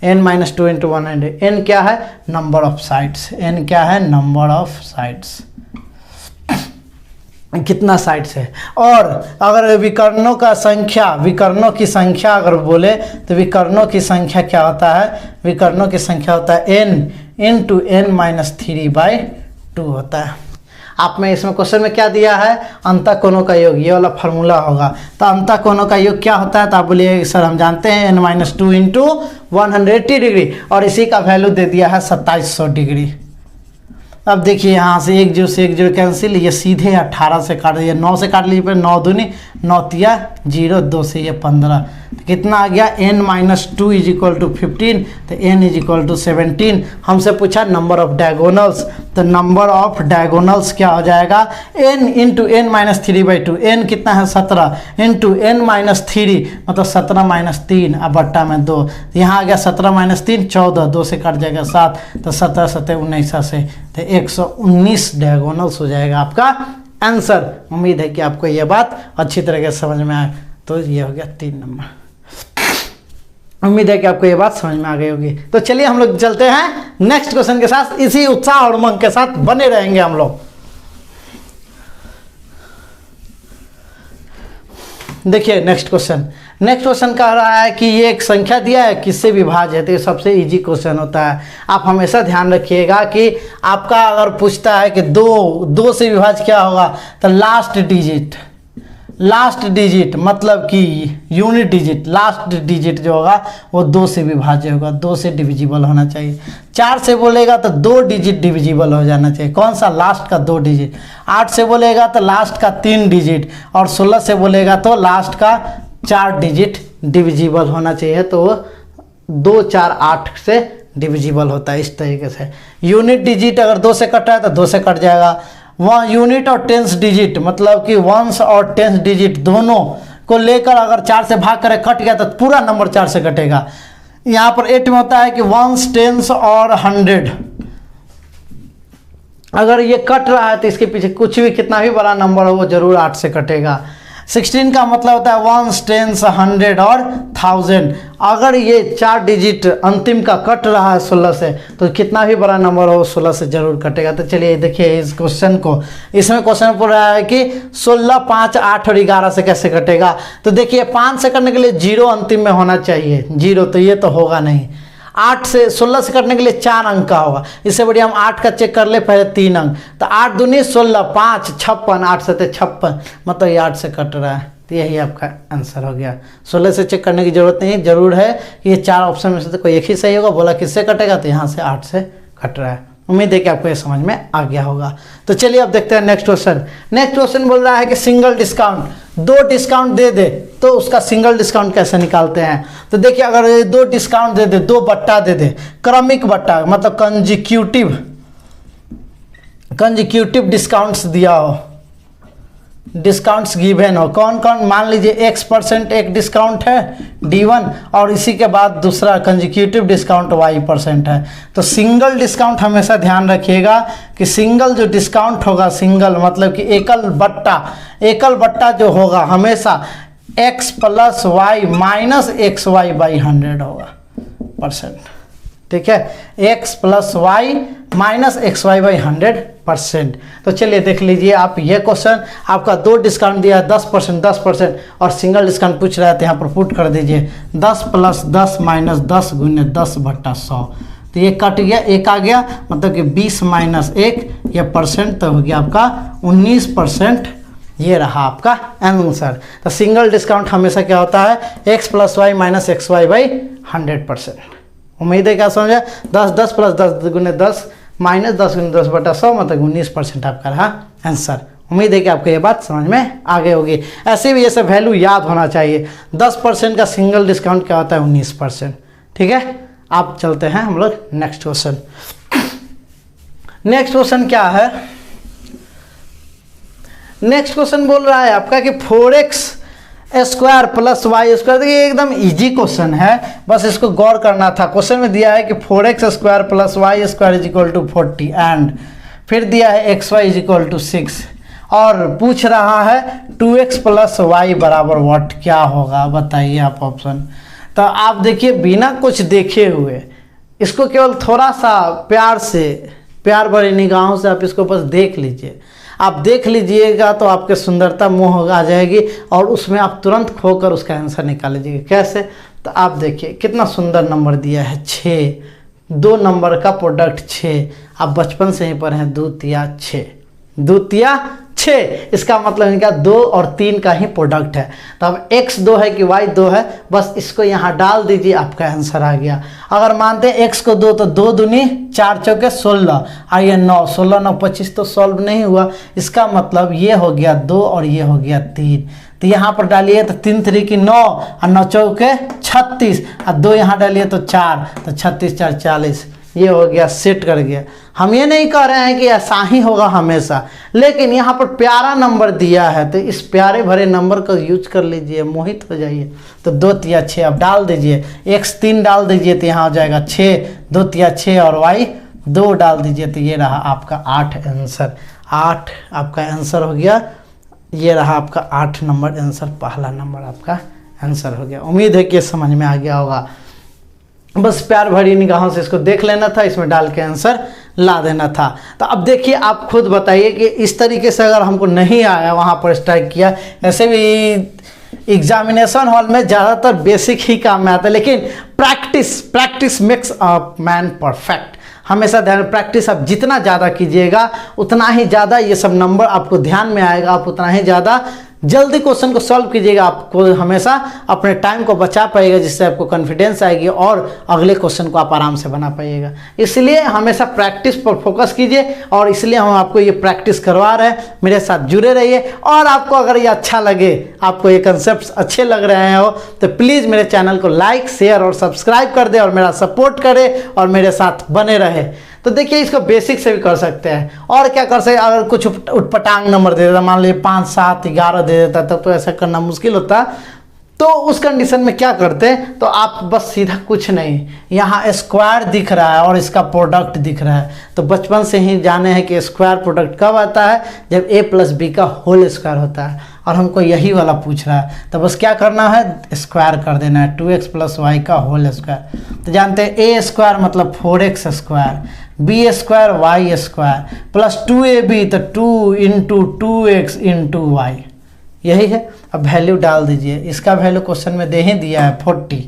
n-2 into 100। n क्या है? नंबर ऑफ साइड्स, n क्या है? नंबर ऑफ साइड्स, कितना साइड्स है। और अगर विकर्णों का संख्या, विकर्णों की संख्या अगर बोले तो विकर्णों की संख्या क्या होता है? विकर्णों की संख्या होता है n इंटू n-3/2 होता है। आप में इसमें क्वेश्चन में क्या दिया है? अंतःकोणों का योग, ये वाला फार्मूला होगा। तो अंतःकोणों का योग क्या होता है? तो आप बोलिए सर हम जानते हैं n-2 इंटू 180 डिग्री, और इसी का वैल्यू दे दिया है 2700 डिग्री। अब देखिए यहाँ से एक जीरो से एक जीरो कैंसिल, ये सीधे 18 से काट दिया, 9 से काट लीजिए, पर 9 दूनी 9 तिया 0, 2 से ये 15, तो कितना आ गया? n-2 इज इक्वल टू 15, तो n इज इक्वल टू 17। हमसे पूछा नंबर ऑफ डायगोनल्स, तो नंबर ऑफ डायगोनल्स क्या हो जाएगा? n इंटू n-3/2, n कितना है? 17 इंटू n-3 मतलब 17-3 अब बट्टा में 2, यहाँ आ गया 17-3 14, 2 से कट जाएगा 7, तो 17 7 19 से, तो 119 डायगोनल्स हो जाएगा आपका आंसर। उम्मीद है कि आपको यह बात अच्छी तरह से समझ में आए। तो ये हो गया 3 नंबर। उम्मीद है कि आपको ये बात समझ में आ गई होगी। तो चलिए हम लोग चलते हैं नेक्स्ट क्वेश्चन के साथ, इसी उत्साह और उमंग के साथ बने रहेंगे हम लोग। देखिए नेक्स्ट क्वेश्चन कह रहा है कि ये एक संख्या दिया है, किससे विभाज्य है? तो ये सबसे इजी क्वेश्चन होता है। आप हमेशा ध्यान रखिएगा कि आपका अगर पूछता है कि दो से विभाज्य क्या होगा, तो लास्ट डिजिट मतलब कि यूनिट डिजिट, लास्ट डिजिट जो होगा वो 2 से विभाज्य होगा, 2 से डिविजिबल होना चाहिए। 4 से बोलेगा तो 2 डिजिट डिविजिबल हो जाना चाहिए। कौन सा? लास्ट का 2 डिजिट। 8 से बोलेगा तो लास्ट का 3 डिजिट, और 16 से बोलेगा तो लास्ट का 4 डिजिट डिविजिबल होना चाहिए। तो 2 4 8 से डिविजिबल होता है इस तरीके से। यूनिट डिजिट अगर 2 से कट रहा है तो 2 से कट जाएगा। वह यूनिट और टेंस डिजिट मतलब कि वंस और टेंस डिजिट दोनों को लेकर अगर 4 से भाग करे कट गया तो पूरा नंबर 4 से कटेगा। यहाँ पर 8 में होता है कि वंस, टेंस और 100, अगर ये कट रहा है तो इसके पीछे कुछ भी कितना भी बड़ा नंबर हो वो जरूर 8 से कटेगा। 16 का मतलब होता है वंस, टेंस, 100 और 1000। अगर ये 4 डिजिट अंतिम का कट रहा है 16 से तो कितना भी बड़ा नंबर हो 16 से जरूर कटेगा। तो चलिए देखिए इस क्वेश्चन को, इसमें क्वेश्चन पूछ रहा है कि 16, 5, 8 और 11 से कैसे कटेगा। तो देखिए 5 से करने के लिए 0 अंतिम में होना चाहिए, 0, तो ये तो होगा नहीं। 8 से 16 से कटने के लिए 4 अंक का होगा। इससे बढ़िया हम 8 का चेक कर ले पहले 3 अंक, तो 8 दूनी 16, 5 56, 8 से 56 मतलब ये 8 से कट रहा है। तो यही आपका आंसर हो गया। 16 से चेक करने की जरूरत नहीं है, जरूर है कि ये 4 ऑप्शन में से तो कोई एक ही सही होगा। बोला किससे कटेगा तो यहाँ से 8 से कट रहा है। उम्मीद है कि आपको ये समझ में आ गया होगा। तो चलिए अब देखते हैं नेक्स्ट क्वेश्चन। नेक्स्ट क्वेश्चन बोल रहा है कि सिंगल डिस्काउंट, 2 डिस्काउंट दे दे तो उसका सिंगल डिस्काउंट कैसे निकालते हैं। तो देखिए अगर 2 डिस्काउंट दे दे, 2 बट्टा दे दे, क्रमिक बट्टा मतलब कंजिक्यूटिव डिस्काउंट्स दिया हो, डिस्काउंट्स गिवन हो, कौन कौन, मान लीजिए X% एक डिस्काउंट है D1 और इसी के बाद दूसरा कंजिक्यूटिव डिस्काउंट Y% है। तो सिंगल डिस्काउंट हमेशा ध्यान रखिएगा कि सिंगल जो डिस्काउंट होगा, सिंगल मतलब कि एकल बट्टा जो होगा हमेशा X + Y - XY/100 होगा परसेंट। ठीक है, X + Y - XY/100%। तो चलिए देख लीजिए आप ये क्वेश्चन, आपका 2 डिस्काउंट दिया है 10% और सिंगल डिस्काउंट पूछ रहा है, तो यहाँ पर पुट कर दीजिए 10 + 10 - 10 × 10/100। तो ये कट गया, 1 आ गया मतलब कि 20 - 1 ये परसेंट, तो हो गया आपका 19%। ये रहा आपका आंसर। तो सिंगल डिस्काउंट हमेशा क्या होता है X + Y - XY/100%। उम्मीद है क्या समझे। 10 + 10 × 10 - 10 × 10/100 मतलब 19% आपका रहा आंसर। उम्मीद है कि आपको ये बात समझ में आ गई होगी। ऐसे भी ये सब वैल्यू याद होना चाहिए। 10% का सिंगल डिस्काउंट क्या होता है 19%। ठीक है, आप चलते हैं हम लोग नेक्स्ट क्वेश्चन। नेक्स्ट क्वेश्चन क्या है, नेक्स्ट क्वेश्चन बोल रहा है आपका कि 4x square plus Y square. देखिए एकदम इजी क्वेश्चन है, बस इसको गौर करना था। क्वेश्चन में दिया है कि 4x square plus Y square is equal to 40 and फिर दिया है X Y is equal to 6 और पूछ रहा है 2x प्लस वाई बराबर व्हाट, क्या होगा बताइए आप ऑप्शन। तो आप देखिए बिना कुछ देखे हुए इसको केवल थोड़ा सा प्यार भरी निगाहों से आप इसको बस देख लीजिए। आप देख लीजिएगा तो आपके सुंदरता मोह आ जाएगी और उसमें आप तुरंत खोकर उसका आंसर निकाल लीजिएगा। कैसे? तो आप देखिए कितना सुंदर नंबर दिया है 6, 2 नंबर का प्रोडक्ट 6। आप बचपन से ही पढ़े हैं 2 तिया 6, 2 तिया 6, इसका मतलब इनका 2 और 3 का ही प्रोडक्ट है। तो अब x 2 है कि y 2 है, बस इसको यहाँ डाल दीजिए, आपका आंसर आ गया। अगर मानते हैं x को 2 तो 2 दूनी 4 चौके 16, आइए 9, 16 9 25 तो सॉल्व नहीं हुआ। इसका मतलब ये हो गया 2 और ये हो गया 3। तो यहाँ पर डालिए तो 3 3 की 9 और 9 चौके 36 और 2 यहाँ डालिए तो 4, तो 36 4 40, ये हो गया, सेट कर गया। हम ये नहीं कह रहे हैं कि ऐसा ही होगा हमेशा, लेकिन यहाँ पर प्यारा नंबर दिया है तो इस प्यारे भरे नंबर को यूज कर लीजिए, मोहित हो जाइए। तो 2 तिया 6 आप डाल दीजिए, x 3 डाल दीजिए तो यहाँ हो जाएगा 6, 2 तिया 6 और y 2 डाल दीजिए तो ये रहा आपका 8 आंसर। 8 आपका आंसर हो गया, ये रहा आपका 8 नंबर आंसर, पहला नंबर आपका आंसर हो गया। उम्मीद है कि ये समझ में आ गया होगा। बस प्यार भरी निगाहों से इसको देख लेना था, इसमें डाल के आंसर ला देना था। तो अब देखिए आप खुद बताइए कि इस तरीके से अगर हमको नहीं आया वहाँ पर स्ट्राइक किया, ऐसे भी एग्जामिनेशन हॉल में ज़्यादातर बेसिक ही काम में आता है, लेकिन practice makes a man perfect. हमेशा ध्यान, प्रैक्टिस आप जितना ज़्यादा कीजिएगा उतना ही ज़्यादा ये सब नंबर आपको ध्यान में आएगा, आप उतना ही ज़्यादा जल्दी क्वेश्चन को सॉल्व कीजिएगा। आपको हमेशा अपने टाइम को बचा पाएगा, जिससे आपको कॉन्फिडेंस आएगी और अगले क्वेश्चन को आप आराम से बना पाइएगा। इसलिए हमेशा प्रैक्टिस पर फोकस कीजिए और इसलिए हम आपको ये प्रैक्टिस करवा रहे हैं। मेरे साथ जुड़े रहिए और आपको अगर ये अच्छा लगे, आपको ये कंसेप्ट अच्छे लग रहे हो तो प्लीज़ मेरे चैनल को लाइक शेयर और सब्सक्राइब कर दे और मेरा सपोर्ट करे और मेरे साथ बने रहे। तो देखिए इसको बेसिक से भी कर सकते हैं और क्या कर सकते हैं। अगर कुछ उटपटांग नंबर दे देता, मान लीजिए 5 7 11 दे देता, तब तो ऐसा करना मुश्किल होता। तो उस कंडीशन में क्या करते, तो आप बस सीधा कुछ नहीं, यहाँ स्क्वायर दिख रहा है और इसका प्रोडक्ट दिख रहा है, तो बचपन से ही जाने हैं कि स्क्वायर प्रोडक्ट कब आता है, जब a प्लस बी का होल स्क्वायर होता है। और हमको यही वाला पूछ रहा है, तो बस क्या करना है, स्क्वायर कर देना है, 2x प्लस वाई का होल स्क्वायर। तो जानते हैं a स्क्वायर मतलब 4x square, B square Y square plus 2ab तो 2 इंटू 2x इंटू वाई, यही है। अब वैल्यू डाल दीजिए, इसका वैल्यू क्वेश्चन में दे ही दिया है 40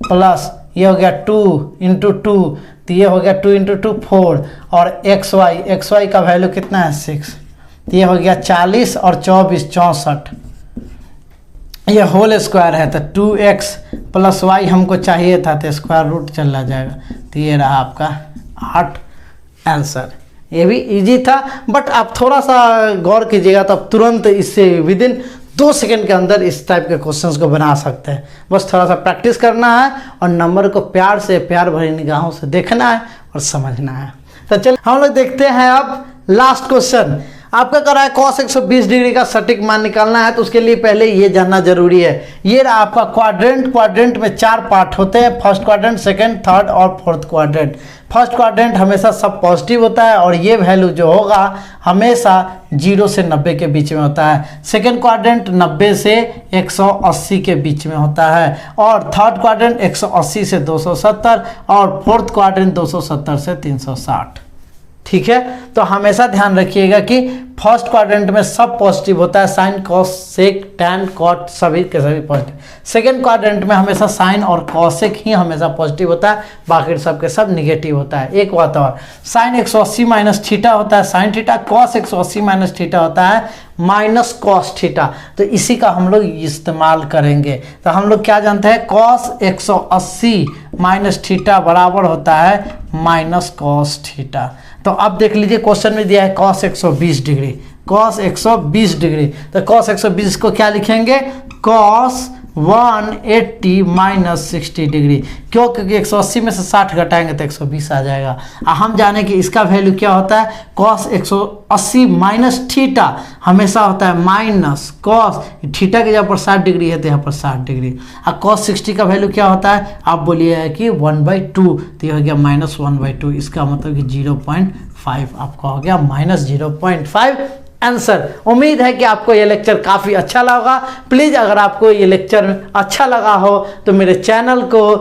प्लस ये हो गया 2 इंटू 2, तो ये हो गया 2 इंटू 2 4 और एक्स वाई का वैल्यू कितना है 6, तो ये हो गया 40 और 24 64, ये होल स्क्वायर है तो 2x प्लस वाई हमको चाहिए था तो स्क्वायर रूट चला जाएगा, तो ये रहा आपका 8 आंसर। ये भी इजी था, बट आप थोड़ा सा गौर कीजिएगा तो आप तुरंत इससे विदिन 2 सेकंड के अंदर इस टाइप के क्वेश्चंस को बना सकते हैं। बस थोड़ा सा प्रैक्टिस करना है और नंबर को प्यार भरी निगाहों से देखना है और समझना है। तो चलिए हम लोग देखते हैं अब लास्ट क्वेश्चन। आपका कर रहा है cos 120 डिग्री का सटीक मान निकालना है, तो उसके लिए पहले ये जानना जरूरी है। ये रहा आपका क्वाड्रेंट में 4 पार्ट होते हैं, फर्स्ट क्वाड्रेंट, सेकंड, थर्ड और फोर्थ क्वाड्रेंट। फर्स्ट क्वाड्रेंट हमेशा सब पॉजिटिव होता है और ये वैल्यू जो होगा हमेशा 0 से 90 के बीच में होता है। सेकंड क्वाड्रेंट 90 से 180 के बीच में होता है और थर्ड क्वाड्रेंट 180 से 270 और फोर्थ क्वाड्रेंट 270 से 360। ठीक है, तो हमेशा ध्यान रखिएगा कि फर्स्ट क्वाड्रेंट में सब पॉजिटिव होता है, sine cos sec tan cot सभी के सभी पॉजिटिव। सेकंड क्वाड्रेंट में हमेशा साइन और कॉसेक ही हमेशा पॉजिटिव होता है, बाकी सब के सब निगेटिव होता है। एक बात और, साइन 180 माइनस थीटा होता है sine theta, cos 180 minus theta होता है माइनस कॉस थीटा। तो इसी का हम लोग इस्तेमाल करेंगे। तो हम लोग क्या जानते हैं, कॉस 180 माइनस थीटा बराबर होता है माइनस कॉस थीटा। तो अब देख लीजिए क्वेश्चन में दिया है cos 120 डिग्री, cos 120 डिग्री, तो cos 120 को क्या लिखेंगे, cos 180 माइनस 60 डिग्री। क्यों? क्योंकि 180 में से 60 घटाएंगे तो 120 आ जाएगा। हम जाने कि इसका वैल्यू क्या होता है, कॉस 180 माइनस थीटा हमेशा होता है माइनस कॉस, थीटा की जगह पर 60 डिग्री है तो यहाँ पर 60 डिग्री। और कॉस 60 का वैल्यू क्या होता है, आप बोलिए कि 1/2, तो ये हो गया माइनस 1/2। इसका मतलब कि 0.5 आपका हो गया माइनस 0.5 आंसर। उम्मीद है कि आपको ये लेक्चर काफ़ी अच्छा लगा। प्लीज़ अगर आपको ये लेक्चर अच्छा लगा हो तो मेरे चैनल को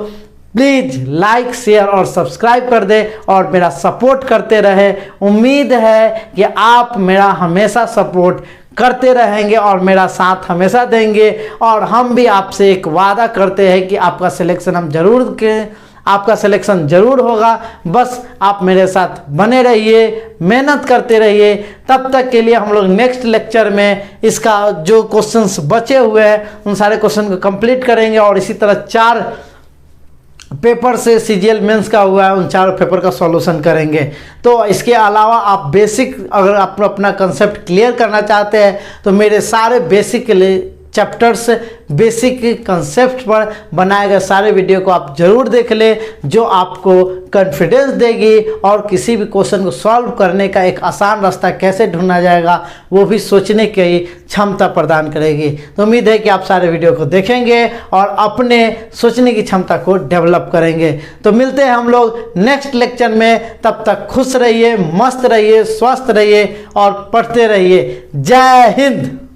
प्लीज़ लाइक शेयर और सब्सक्राइब कर दे और मेरा सपोर्ट करते रहे। उम्मीद है कि आप मेरा हमेशा सपोर्ट करते रहेंगे और मेरा साथ हमेशा देंगे। और हम भी आपसे एक वादा करते हैं कि आपका सिलेक्शन हम जरूर आपका सिलेक्शन जरूर होगा। बस आप मेरे साथ बने रहिए, मेहनत करते रहिए। तब तक के लिए हम लोग नेक्स्ट लेक्चर में इसका जो क्वेश्चंस बचे हुए हैं उन सारे क्वेश्चन को कंप्लीट करेंगे और इसी तरह 4 पेपर से सीजीएल मेंस का हुआ है उन 4 पेपर का सॉल्यूशन करेंगे। तो इसके अलावा आप बेसिक अगर आप अपना कंसेप्ट क्लियर करना चाहते हैं तो मेरे सारे बेसिक के लिए चैप्टर्स बेसिक कंसेप्ट पर बनाए गए सारे वीडियो को आप जरूर देख ले, जो आपको कॉन्फिडेंस देगी और किसी भी क्वेश्चन को सॉल्व करने का एक आसान रास्ता कैसे ढूंढा जाएगा वो भी सोचने की क्षमता प्रदान करेगी। तो उम्मीद है कि आप सारे वीडियो को देखेंगे और अपने सोचने की क्षमता को डेवलप करेंगे। तो मिलते हैं हम लोग नेक्स्ट लेक्चर में। तब तक खुश रहिए, मस्त रहिए, स्वस्थ रहिए और पढ़ते रहिए। जय हिंद।